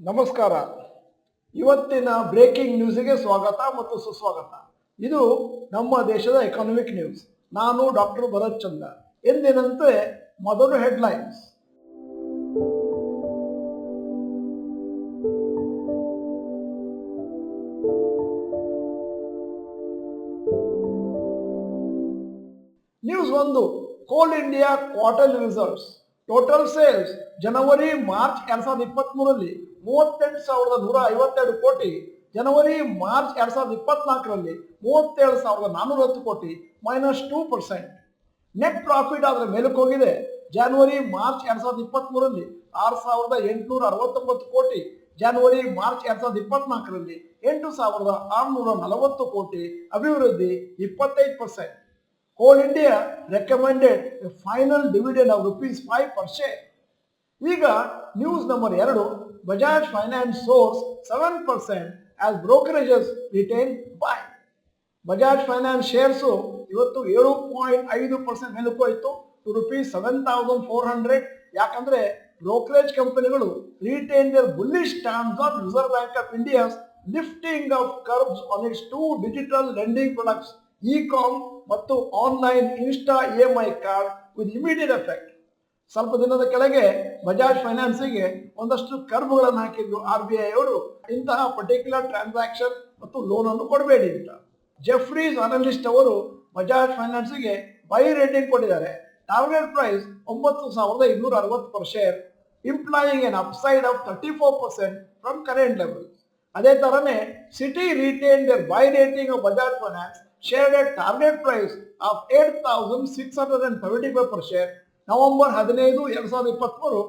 ನಮಸ್ಕಾರ. ಇವತ್ತಿನ ಬ್ರೇಕಿಂಗ್ ನ್ಯೂಸ್ಗೆ ಸ್ವಾಗತ ಮತ್ತು ಸುಸ್ವಾಗತ. ಇದು ನಮ್ಮ ದೇಶದ ಎಕಾನಮಿಕ್ ನ್ಯೂಸ್. ನಾನು ಡಾಕ್ಟರ್ ಭರತ್ ಚಂದ್ರ. ಎಂದಿನಂತೆ ಮೊದಲು headlines. News 1. Coal India quarterly results. Total sales ಜನವರಿ ಮಾರ್ಚ್ 2023ರಲ್ಲಿ 38,152 ಕೋಟಿ, ಜನವರಿ ಮಾರ್ಚ್ 2024ರಲ್ಲಿ 37,410 ಕೋಟಿ, -2%. ನೆಟ್ ಪ್ರಾಫಿಟ್ ಅದರ ಮೇಲಕ್ಕೆ ಹೋಗಿದೆ. ಜನವರಿ ಮಾರ್ಚ್ 2023ರಲ್ಲಿ 6,869 ಕೋಟಿ, ಜನವರಿ ಮಾರ್ಚ್ 2024ರಲ್ಲಿ 8,640 ಕೋಟಿ, ಅಭಿವೃದ್ಧಿ 25%. Coal India recommended a final dividend of ₹5 per share. ಈಗ news number 2. Bajaj finance soars 7% as brokerages retain buy. Bajaj finance shares ಇವತ್ತು 7.5% ಮೇಲಕ್ಕೆ ಹೋಯಿತು ಟು ₹7,400. ಯಾಕಂದ್ರೆ ಬ್ರೋಕರೇಜ್ ಕಂಪನಿಗಳು retain their bullish stance on reserve bank of India's lifting of curbs on its 2 digital lending products, ecom ಮತ್ತು online insta EMI card with immediate effect. ಸ್ವಲ್ಪ ದಿನದ ಕೆಳಗೆ ಬಜಾಜ್ ಫೈನಾನ್ಸಿಗೆ ಒಂದಷ್ಟು ಕರ್ಬ್ಗಳನ್ನು ಹಾಕಿದ್ರು RBI ಅವರು. ಇಂತಹ ಪರ್ಟಿಕ್ಯುಲರ್ ಟ್ರಾನ್ಸಾಕ್ಷನ್ ಮತ್ತು ಲೋನ್ ಅನ್ನು ಕೊಡಬೇಡಿ ಅಂತ. ಜೆಫ್ರೀಸ್ ಅನಲಿಸ್ಟ್ ಅವರು ಬಜಾಜ್ ಫೈನಾನ್ಸಿಗೆ ಬೈ ರೇಟಿಂಗ್ ಕೊಟ್ಟಿದ್ದಾರೆ. Target price 9,260 per share, implying an upside of 34% from current level. ಅದೇ ತರನೇ Citi retain their buy rating of Bajaj finance shared a target price of 8,675 per share. November 15, 2023,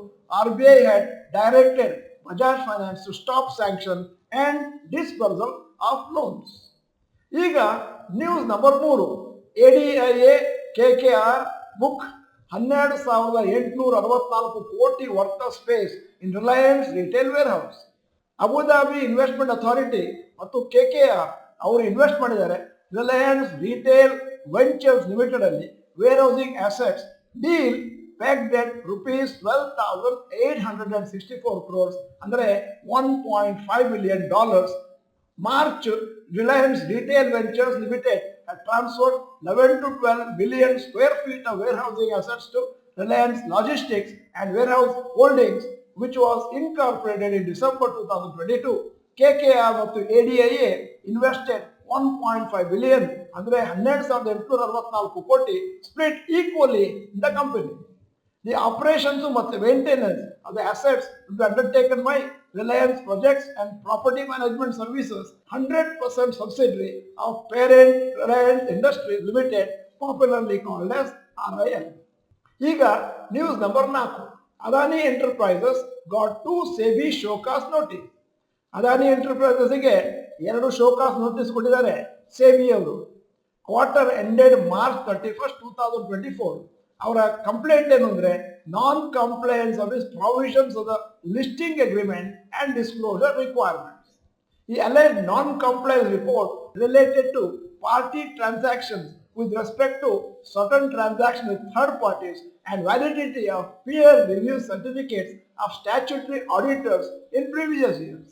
RBI had directed Bajaj Finance to stop sanction and disbursal of loans. ಈಗ news number 3. ADIA KKR book 12,864 ಕೋಟಿ worth of space in Reliance retail warehouse. Abu Dhabi investment authority ಮತ್ತು KKR ಅವರು invest ಮಾಡಿದ್ದಾರೆ Reliance retail ventures limited ಅಲ್ಲಿ warehousing assets. Deal pegged at ₹12,864 crores, ಅಂದರೆ $1.5 billion. March Reliance retail ventures limited had transferred 11 to 12 billion square feet of warehousing assets to Reliance Logistics and Warehouse Holdings, which was incorporated in December 2022. KKR ಮತ್ತು ADIA invested 1.5 billion, ಅಂದರೆ 12,864 ಕೋಟಿ, split equally in the company. The operations ಮತ್ತು maintenance of the assets will be undertaken by Reliance Projects and Property Management Services, 100% subsidiary of parent Reliance Industries Limited, popularly called as RIL. ಈಗ news number 4. Adani enterprises got 2 SEBI showcase notice. Adani ಎಂಟರ್ಪ್ರೈಸಸ್ಗೆ 2 show cause notice ಕೊಟ್ಟಿದ್ದಾರೆ SEBI ಅವರು. Quarter ended March 31, 2024. ಅವರ complaint ಏನು ಅಂದ್ರೆ non compliance of is provisions of the listing agreement and disclosure requirements. ಈ alleged non-compliance report related to party transactions with respect to certain transactions with third parties and validity of peer review certificates of statutory auditors in previous years.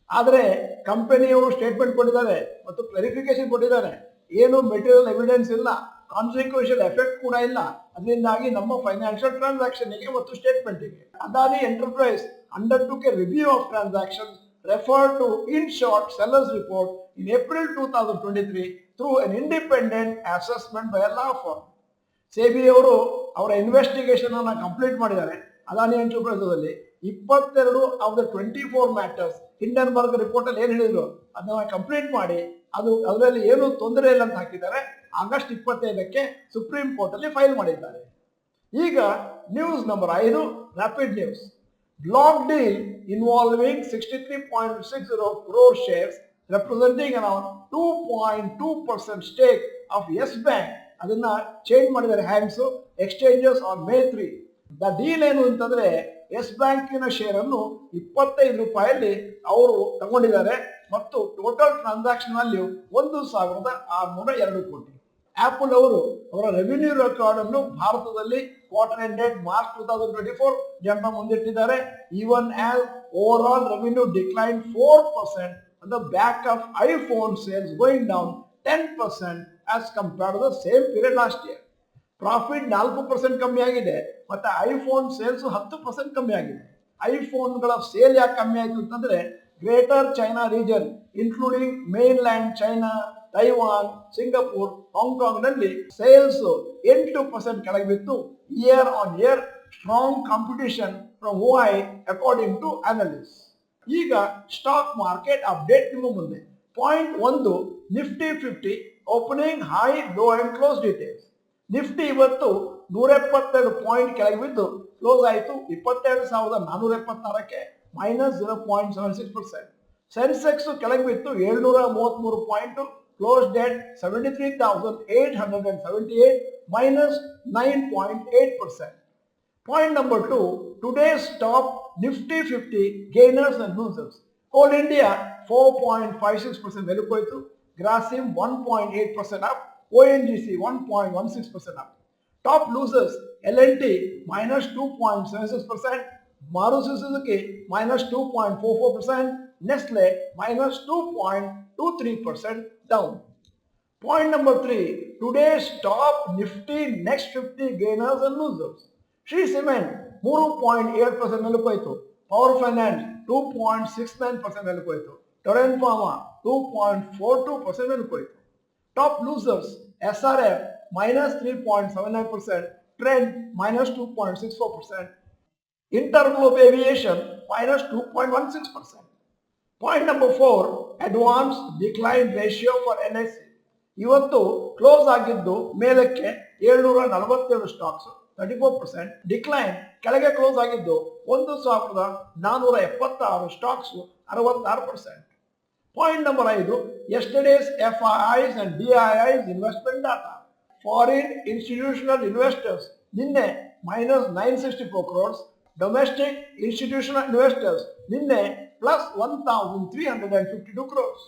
ಆದರೆ ಕಂಪನಿಯವರು statement ಕೊಟ್ಟಿದ್ದಾರೆ ಮತ್ತು clarification ಕೊಟ್ಟಿದ್ದಾರೆ. ಏನು material evidence ಇಲ್ಲ, consequential effect ಕೂಡ ಇಲ್ಲ. ಅದರಿಂದಾಗಿ ನಮ್ಮ ಫೈನಾನ್ಷಿಯಲ್ ಟ್ರಾನ್ಸಾಕ್ಷನ್ಗೆ ಮತ್ತು ಸ್ಟೇಟ್ಮೆಂಟ್ಗೆ Adani enterprise undertook a review of transactions referred to in short sellers report in April 2023 through an independent assessment by a law firm. SEBI ಅವರು ಅವರ ಇನ್ವೆಸ್ಟಿಗೇಷನ್ ಅನ್ನು ಕಂಪ್ಲೀಟ್ ಮಾಡಿದ್ದಾರೆ. ಅದಾನಿ ಎಂಟರ್ಪ್ರೈಸಸ್ ಅಲ್ಲಿ 22 of the 24 matters Hindenburg report ಅಲ್ಲಿ ಏನ್ ಹೇಳಿದ್ರು ಅದನ್ನ complete ಮಾಡಿ ಅದರಲ್ಲಿ ಏನು ತೊಂದರೆ ಇಲ್ಲ ಅಂತ ಹಾಕಿದ್ದಾರೆ. ಆಗಸ್ಟ್ 25ಕ್ಕೆ ಸುಪ್ರೀಂ ಕೋರ್ಟ್ ಅಲ್ಲಿ ಫೈಲ್ ಮಾಡಿದ್ದಾರೆ. ಈಗ news number 5. Rapid news. Block deal involving 63.60 crore shares representing around 2.2% stake of Yes Bank. ಅದನ್ನ ಚೇಂಜ್ ಮಾಡಿದ್ದಾರೆ hands exchanges on May 3. The deal ಏನು ಅಂತಂದ್ರೆ ಎಸ್ ಬ್ಯಾಂಕಿನ ಶೇರ್ ಅನ್ನು ₹25 ಅವರು ತಗೊಂಡಿದ್ದಾರೆ ಮತ್ತು ಟೋಟಲ್ ಟ್ರಾನ್ಸಾಕ್ಷನ್ ವ್ಯಾಲ್ಯೂ 1,602 ಕೋಟಿ. ಆಪಲ್ ಅವರು ಅವರ ರೆವಿನ್ಯೂ ರೆಕಾರ್ಡ್ ಅನ್ನು ಭಾರತದಲ್ಲಿ ಕ್ವಾರ್ಟರ್ ಎಂಡೆಡ್ ಮಾರ್ಚ್ 2024 ಜನರ ಮುಂದಿಟ್ಟಿದ್ದಾರೆ. Even as overall revenue declined 4% on the back of iPhone sales going down 10% as compared to the same period last year. Profit 4% ಕಮ್ಮಿ ಆಗಿದೆ ಮತ್ತೆ ಐಫೋನ್ ಸೇಲ್ಸ್ 10% ಕಮ್ಮಿ ಆಗಿದೆ. ಐಫೋನ್ಗಳ ಸೇಲ್ ಯಾಕೆ ಕಮ್ಮಿ ಆಯಿತು ಅಂತಂದ್ರೆ greater China region including mainland China, Taiwan, Singapore, Hong Kong ನಲ್ಲಿ ಸೇಲ್ಸ್ 8% ಕೆಳಗೆ ಬಿತ್ತು. Year on year strong competition from Huawei according to analyst. ಈಗ ಸ್ಟಾಕ್ ಮಾರ್ಕೆಟ್ ಅಪ್ಡೇಟ್ ನಿಮ್ಮ ಮುಂದೆ. Point 1 Nifty 50 opening high low and close details. Nifty ಇವತ್ತು 172 ಪಾಯಿಂಟ್ ಕೆಳಗೆ ಬಿದ್ದು close ಆಯಿತು 22,476ಕ್ಕೆ -0.76%. ಸೆನ್ಸೆಕ್ಸ್ ಕೆಳಗೆ ಬಿತ್ತು 733 point closed at 73,878 -9.8%. Point number 2, today's top Nifty 50 gainers and losers. Coal India 4.56% ಮೆಲುಕೋಯ್ತು, Grasim 1.8% up, ONGC 1.16% up. Top losers L&T -2.76%, Maruti Suzuki -2.44%, Nestle -2.23% down. Point number 3, today's top Nifty next 50 gainers and losers. Shree Cement 3.8% ಮೆಲುಕೋಯ್ತು, power finance 2.69% ಮೆಲುಕೋಯ್ತು, ಟೊರೆಂಟ್ ಫಾರ್ಮಾ 2.42% ಮೆಲುಕೋಯ್ತು. Top losers SRF -3.79%, Trend -2.64%, Interglobe Aviation -2.16%. Point number 4, advanced decline ratio for NSE. ಇವತ್ತು close ಆಗಿದ್ದು ಮೇಲಕ್ಕೆ 747 stocks 34%, decline ಕೆಳಗೆ close ಆಗಿದ್ದು 1,476 stocks 66%. Point number 5, yesterday's FIIs and DIIs investment data. Foreign institutional investors ನಿನ್ನೆ -964 crores, domestic institutional investors ನಿನ್ನೆ +1,352 crores.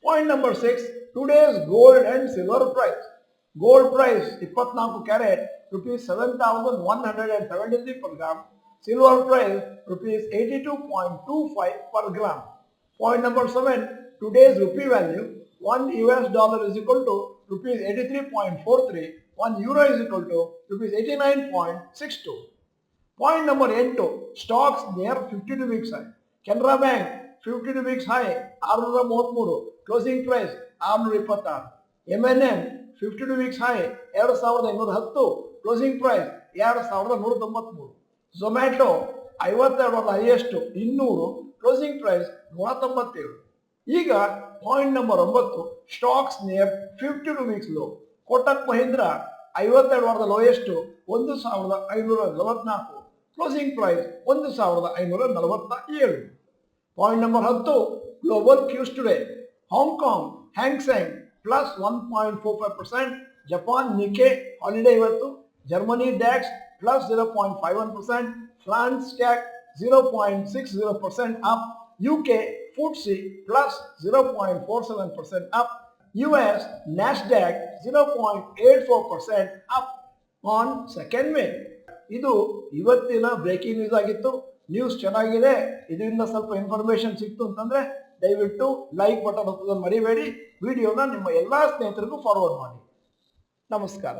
Point number 6, today's gold and silver price. Gold price 24 carat rupees 7,173 per gram. Silver price rupees 82.25 per gram. Point number 7, today's rupee value. $1 is equal to rupees 83.43. €1 is equal to rupees 89.62. Point number 8, stocks near 52 weeks high. Canara Bank 52 weeks high 633, closing price 626. M&M 52 weeks high 2,510, closing price 2,193. Zomato 52 highest 200, closing price 197. ಈಗ point number 9, stocks near 52 weeks low. Kotak Mahindra 52 ವಾರದ lowest 1,544, closing price 1,547. Point number 10, global cues today. Hong Kong Hang Seng +1.45%, Japan Nikkei holiday ಇವತ್ತು, Germany DAX +0.51%, France stack 0.60% up, UK FTSE +0.47% up, US Nasdaq 0.84% up on 2nd May. ಇದು ಇವತ್ತಿನ breaking news ಆಗಿತ್ತು. News ಚೆನ್ನಾಗಿದೆ, ಇದರಿಂದ ಸ್ವಲ್ಪ information ಸಿಕ್ತು ಅಂತಂದ್ರೆ ದಯವಿಟ್ಟು ಲೈಕ್ ಬಟನ್ ಒತ್ತೋದನ್ನು ಮರಿಬೇಡಿ. ವಿಡಿಯೋನ ನಿಮ್ಮ ಎಲ್ಲಾ ಸ್ನೇಹಿತರಿಗೂ ಫಾರ್ವರ್ಡ್ ಮಾಡಿ. ನಮಸ್ಕಾರ.